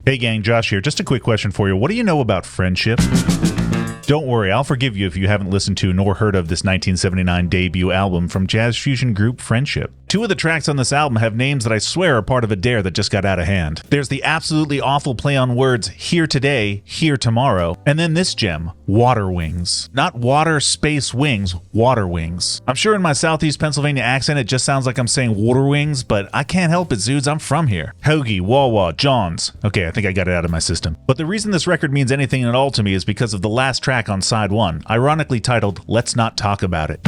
Hey gang, Josh here. Just a quick question for you. What do you know about friendship? Don't worry, I'll forgive you if you haven't listened to nor heard of this 1979 debut album from jazz fusion group Friendship. Two of the tracks on this album have names that I swear are part of a dare that just got out of hand. There's the absolutely awful play on words, here today, here tomorrow, and then this gem, Waterwings. Not water, space, wings, Waterwings. I'm sure in my southeast Pennsylvania accent it just sounds like I'm saying Waterwings, but I can't help it, Zoods, I'm from here. Hoagie, Wawa, Johns. Okay, I think I got it out of my system. But the reason this record means anything at all to me is because of the last track on side 1, ironically titled, Let's Not Talk About It.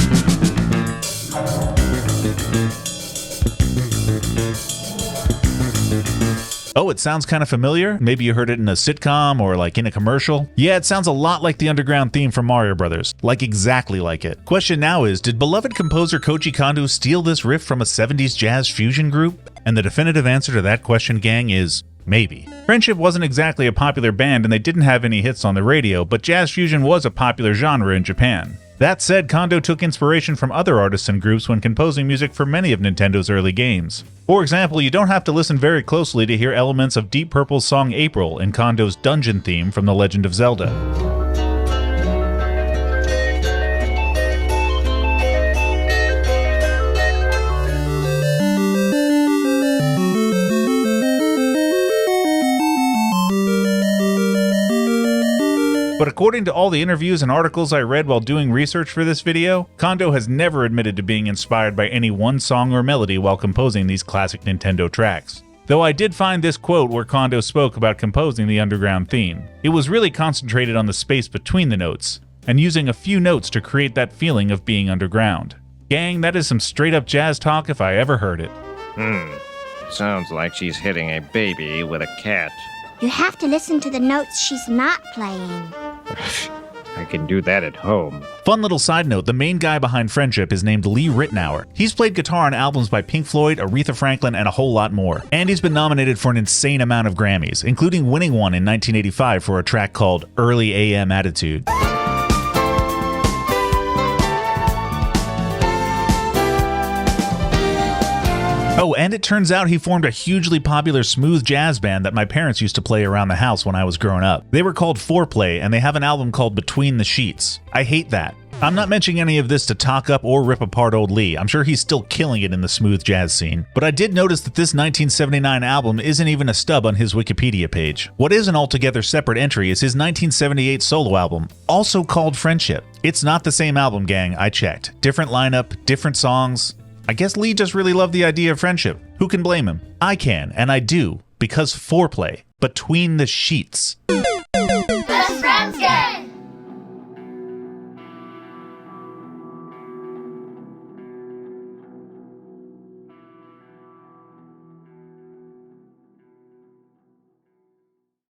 Oh, it sounds kind of familiar? Maybe you heard it in a sitcom or like in a commercial? Yeah, it sounds a lot like the underground theme from Mario Brothers. Like exactly like it. Question now is, did beloved composer Koji Kondo steal this riff from a 70s jazz fusion group? And the definitive answer to that question, gang, is maybe. Friendship wasn't exactly a popular band and they didn't have any hits on the radio, but jazz fusion was a popular genre in Japan. That said, Kondo took inspiration from other artists and groups when composing music for many of Nintendo's early games. For example, you don't have to listen very closely to hear elements of Deep Purple's song April in Kondo's dungeon theme from The Legend of Zelda. But according to all the interviews and articles I read while doing research for this video, Kondo has never admitted to being inspired by any one song or melody while composing these classic Nintendo tracks. Though I did find this quote where Kondo spoke about composing the underground theme. It was really concentrated on the space between the notes, and using a few notes to create that feeling of being underground. Gang, that is some straight up jazz talk if I ever heard it. Sounds like she's hitting a baby with a cat. You have to listen to the notes she's not playing. I can do that at home. Fun little side note, the main guy behind Friendship is named Lee Ritenour. He's played guitar on albums by Pink Floyd, Aretha Franklin, and a whole lot more. And he's been nominated for an insane amount of Grammys, including winning one in 1985 for a track called Early AM Attitude. Oh, and it turns out he formed a hugely popular smooth jazz band that my parents used to play around the house when I was growing up. They were called Foreplay, and they have an album called Between the Sheets. I hate that. I'm not mentioning any of this to talk up or rip apart old Lee. I'm sure he's still killing it in the smooth jazz scene. But I did notice that this 1979 album isn't even a stub on his Wikipedia page. What is an altogether separate entry is his 1978 solo album, also called Friendship. It's not the same album, gang, I checked. Different lineup, different songs. I guess Lee just really loved the idea of friendship. Who can blame him? I can, and I do, because Foreplay, Between the Sheets.